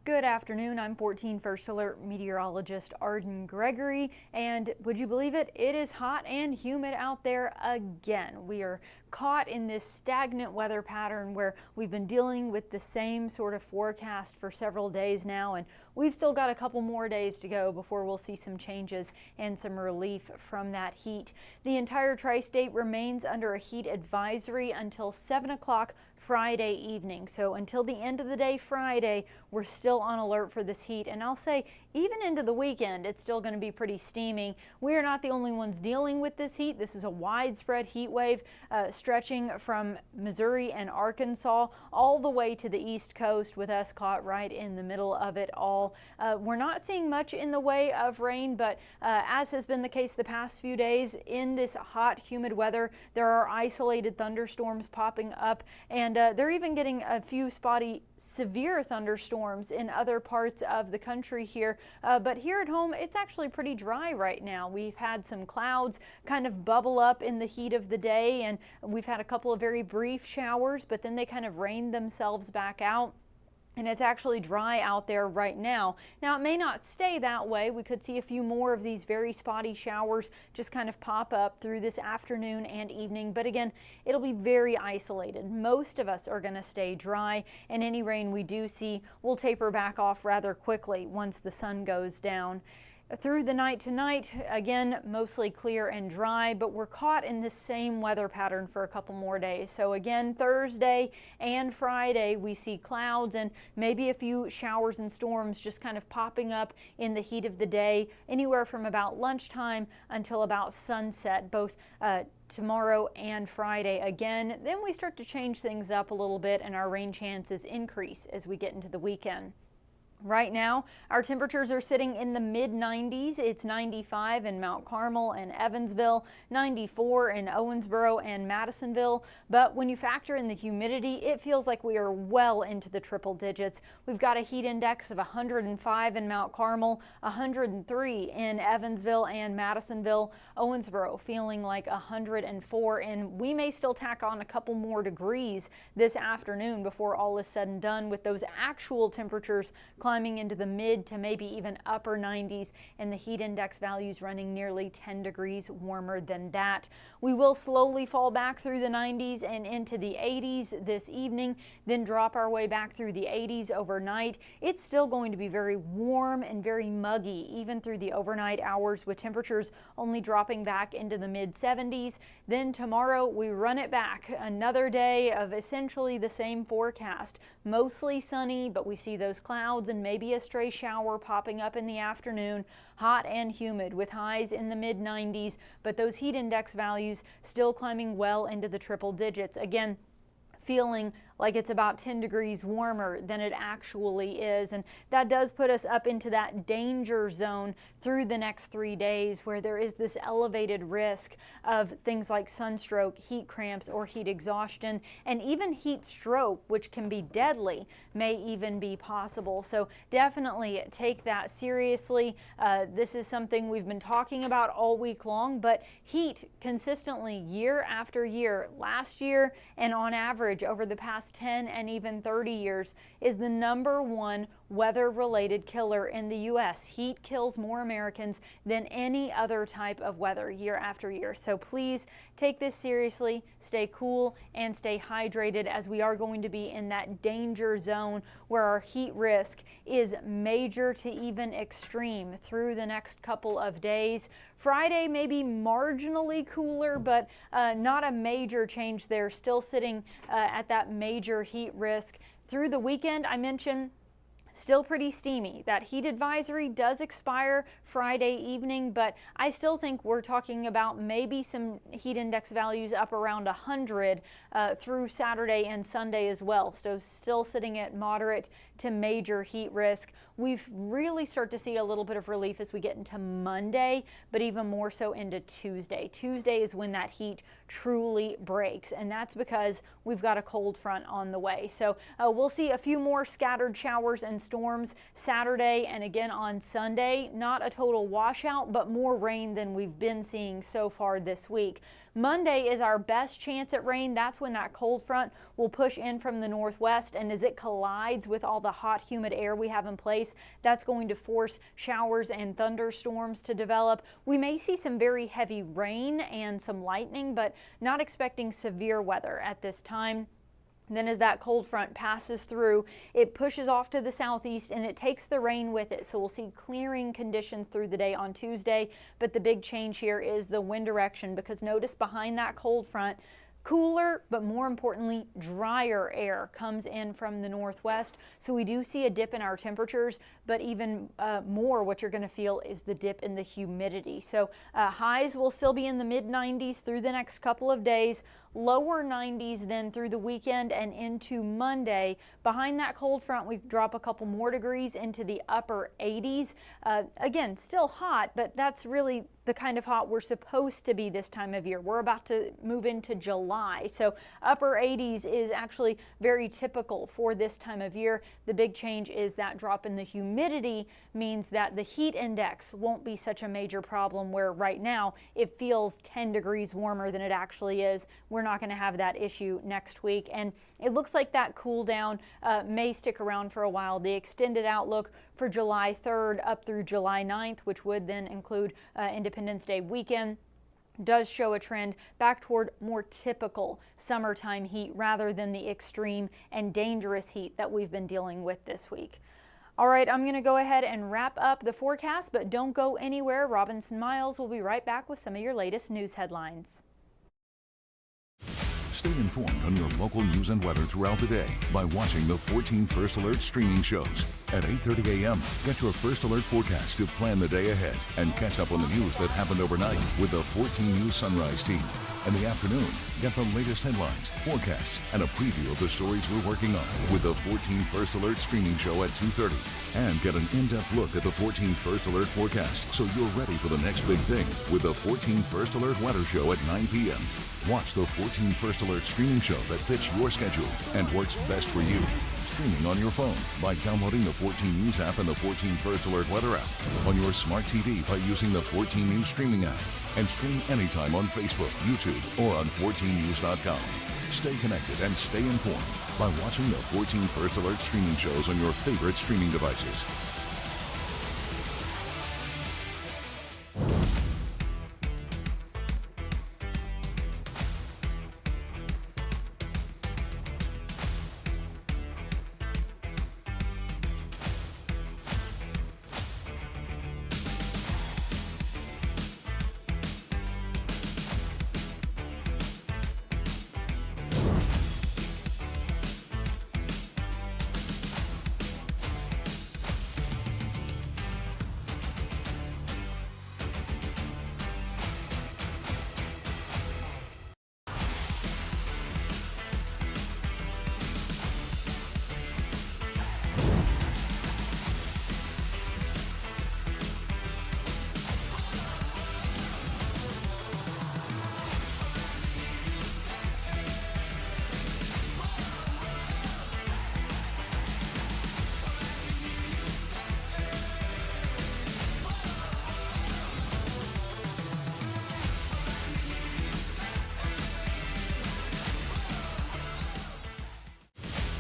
Good afternoon. I'm 14 First Alert meteorologist Arden Gregory, and would you believe it? It is hot and humid out there again. We are caught in this stagnant weather pattern where we've been dealing with the same sort of forecast for several days now, and we've still got a couple more days to go before we'll see some changes and some relief from that heat. The entire tri-state remains under a heat advisory until 7 o'clock Friday evening. So until the end of the day Friday, we're still on alert for this heat, and I'll say even into the weekend it's still going to be pretty steamy. We are not the only ones dealing with this heat. This is a widespread heat wave stretching from Missouri and Arkansas all the way to the East Coast, with us caught right in the middle of it all. We're not seeing much in the way of rain, but as has been the case the past few days in this hot humid weather, there are isolated thunderstorms popping up, and they're even getting a few spotty severe thunderstorms in other parts of the country here. But here at home, it's actually pretty dry right now. We've had some clouds kind of bubble up in the heat of the day, and we've had a couple of very brief showers, but then they kind of rained themselves back out. And it's actually dry out there right now. Now, it may not stay that way. We could see a few more of these very spotty showers just kind of pop up through this afternoon and evening. But again, it'll be very isolated. Most of us are going to stay dry, and any rain we do see will taper back off rather quickly once the sun goes down. Through the night tonight, again, mostly clear and dry, but we're caught in this same weather pattern for a couple more days. So again, Thursday and Friday, we see clouds and maybe a few showers and storms just kind of popping up in the heat of the day, anywhere from about lunchtime until about sunset, both tomorrow and Friday again. Then we start to change things up a little bit, and our rain chances increase as we get into the weekend. Right now, our temperatures are sitting in the mid-90s. It's 95 in Mount Carmel and Evansville, 94 in Owensboro and Madisonville. But when you factor in the humidity, it feels like we are well into the triple digits. We've got a heat index of 105 in Mount Carmel, 103 in Evansville and Madisonville. Owensboro feeling like 104, and we may still tack on a couple more degrees this afternoon before all is said and done, with those actual temperatures climbing into the mid to maybe even upper 90s, and the heat index values running nearly 10 degrees warmer than that. We will slowly fall back through the 90s and into the 80s this evening, then drop our way back through the 80s overnight. It's still going to be very warm and very muggy even through the overnight hours, with temperatures only dropping back into the mid 70s. Then tomorrow we run it back, another day of essentially the same forecast, mostly sunny, but we see those clouds and maybe a stray shower popping up in the afternoon. Hot and humid with highs in the mid 90s, but those heat index values still climbing well into the triple digits. Again, feeling like it's about 10 degrees warmer than it actually is, and that does put us up into that danger zone through the next 3 days, where there is this elevated risk of things like sunstroke, heat cramps, or heat exhaustion, and even heat stroke, which can be deadly, may even be possible. So definitely take that seriously. This is something we've been talking about all week long, but heat consistently year after year, last year and on average over the past 10 and even 30 years, is the #1 weather-related killer in the U.S. Heat kills more Americans than any other type of weather year after year. So please take this seriously, stay cool and stay hydrated, as we are going to be in that danger zone where our heat risk is major to even extreme through the next couple of days. Friday may be marginally cooler, but not a major change there, still sitting at that major heat risk. Through the weekend, I mentioned, still pretty steamy. That heat advisory does expire Friday evening, but I still think we're talking about maybe some heat index values up around 100 through Saturday and Sunday as well. So still sitting at moderate to major heat risk. We really start to see a little bit of relief as we get into Monday, but even more so into Tuesday. Tuesday is when that heat truly breaks, and that's because we've got a cold front on the way. So we'll see a few more scattered showers and storms Saturday and again on Sunday. Not a total washout, but more rain than we've been seeing so far this week. Monday is our best chance at rain. That's when that cold front will push in from the northwest, and as it collides with all the hot, humid air we have in place, that's going to force showers and thunderstorms to develop. We may see some very heavy rain and some lightning, but not expecting severe weather at this time. Then as that cold front passes through, it pushes off to the southeast and it takes the rain with it. So we'll see clearing conditions through the day on Tuesday. But the big change here is the wind direction, because notice behind that cold front, cooler, but more importantly, drier air comes in from the northwest. So we do see a dip in our temperatures, but even more what you're going to feel is the dip in the humidity. So highs will still be in the mid 90s through the next couple of days. Lower 90s then through the weekend and into Monday. Behind that cold front, we drop a couple more degrees into the upper 80s. Again, still hot, but that's really the kind of hot we're supposed to be this time of year. We're about to move into July, so upper 80s is actually very typical for this time of year. The big change is that drop in the humidity means that the heat index won't be such a major problem, where right now it feels 10 degrees warmer than it actually is. We're not going to have that issue next week, and it looks like that cool down may stick around for a while. The extended outlook for July 3rd up through July 9th, which would then include Independence Day weekend, does show a trend back toward more typical summertime heat rather than the extreme and dangerous heat that we've been dealing with this week. All right, I'm going to go ahead and wrap up the forecast, but don't go anywhere. Robinson Miles will be right back with some of your latest news headlines. Stay informed on your local news and weather throughout the day by watching the 14 First Alert streaming shows. At 8:30 a.m., get your First Alert forecast to plan the day ahead and catch up on the news that happened overnight with the 14 News Sunrise team. In the afternoon, get the latest headlines, forecasts, and a preview of the stories we're working on with the 14 First Alert streaming show at 2:30. And get an in-depth look at the 14 First Alert forecast so you're ready for the next big thing with the 14 First Alert weather show at 9 p.m. Watch the 14 First Alert streaming show that fits your schedule and works best for you. Streaming on your phone by downloading the 14 News app and the 14 First Alert weather app. On your smart TV by using the 14 News streaming app. And stream anytime on Facebook, YouTube, or on 14news.com. Stay connected and stay informed by watching the 14 First Alert streaming shows on your favorite streaming devices.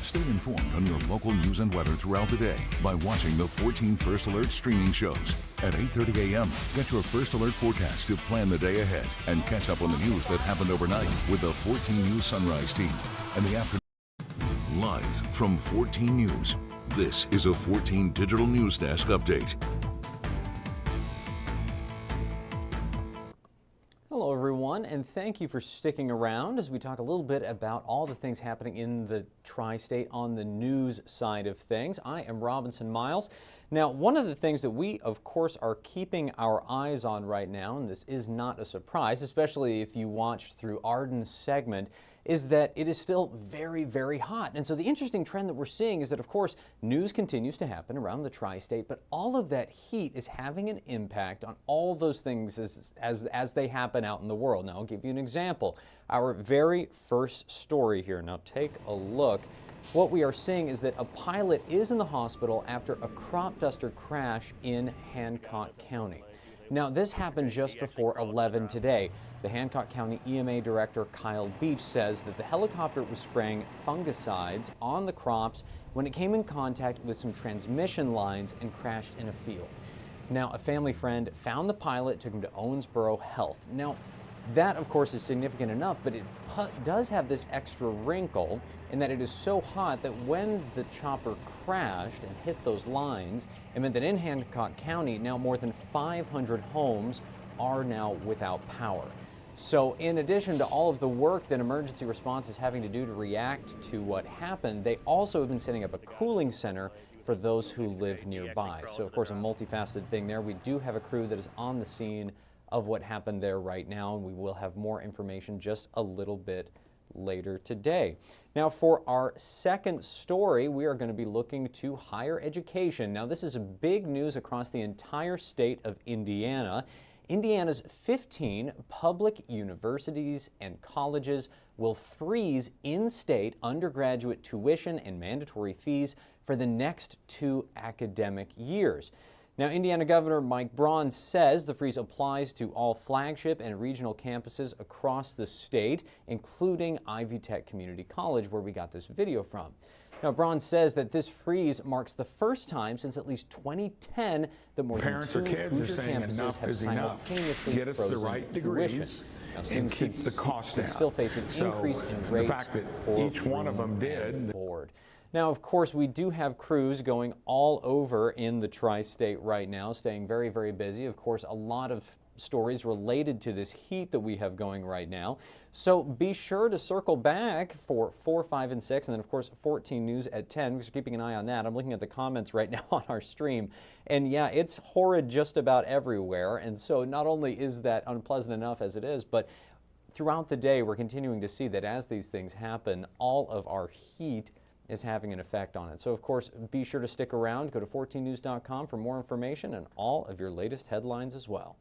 Stay informed on your local news and weather throughout the day by watching the 14 First Alert streaming shows. At 8:30 a.m., get your First Alert forecast to plan the day ahead and catch up on the news that happened overnight with the 14 News Sunrise team. In the afternoon, live from 14 News, this is a 14 Digital News Desk update. Hello everyone, and thank you for sticking around as we talk a little bit about all the things happening in the tri-state on the news side of things. I am Robinson Miles. Now, one of the things that we, of course, are keeping our eyes on right now, and this is not a surprise, especially if you watched through Arden's segment, is that it is still very, very hot. And so the interesting trend that we're seeing is that, of course, news continues to happen around the tri-state, but all of that heat is having an impact on all those things as they happen out in the world. Now, I'll give you an example. Our very first story here. Now, take a look. What we are seeing is that a pilot is in the hospital after a crop duster crash in Hancock County. Now, this happened just before 11 today. The Hancock County EMA Director Kyle Beach says that the helicopter was spraying fungicides on the crops when it came in contact with some transmission lines and crashed in a field. Now, a family friend found the pilot, took him to Owensboro Health. Now, that, of course, is significant enough, but it does have this extra wrinkle in that it is so hot that when the chopper crashed and hit those lines, it meant that in Hancock County, now more than 500 homes are now without power. So in addition to all of the work that emergency response is having to do to react to what happened, they also have been setting up a cooling center for those who live nearby. So, of course, a multifaceted thing there. We do have a crew that is on the scene of what happened there right now, and we will have more information just a little bit later today. Now, for our second story, we are going to be looking to higher education. Now, this is a big news across the entire state of Indiana. Indiana's 15 public universities and colleges will freeze in-state undergraduate tuition and mandatory fees for the next 2 academic years. Now, Indiana Governor Mike Braun says the freeze applies to all flagship and regional campuses across the state, including Ivy Tech Community College, where we got this video from. Now, Braun says that this freeze marks the first time since at least 2010 that more parents than 2 or kids are Hoosier saying campuses enough have is enough. simultaneously Get us the frozen right tuition. degrees Now, and students keep the cost could down. still face an increase in the rates fact that for each one of them room did. and board. Now, of course, we do have crews going all over in the tri-state right now, staying very, very busy. Of course, a lot of stories related to this heat that we have going right now. So be sure to circle back for 4, 5, and 6, and then, of course, 14 News at 10. We're keeping an eye on that. I'm looking at the comments right now on our stream, and yeah, it's horrid just about everywhere. And so not only is that unpleasant enough as it is, but throughout the day, we're continuing to see that as these things happen, all of our heat is having an effect on it. So, of course, be sure to stick around. Go to 14news.com for more information and all of your latest headlines as well.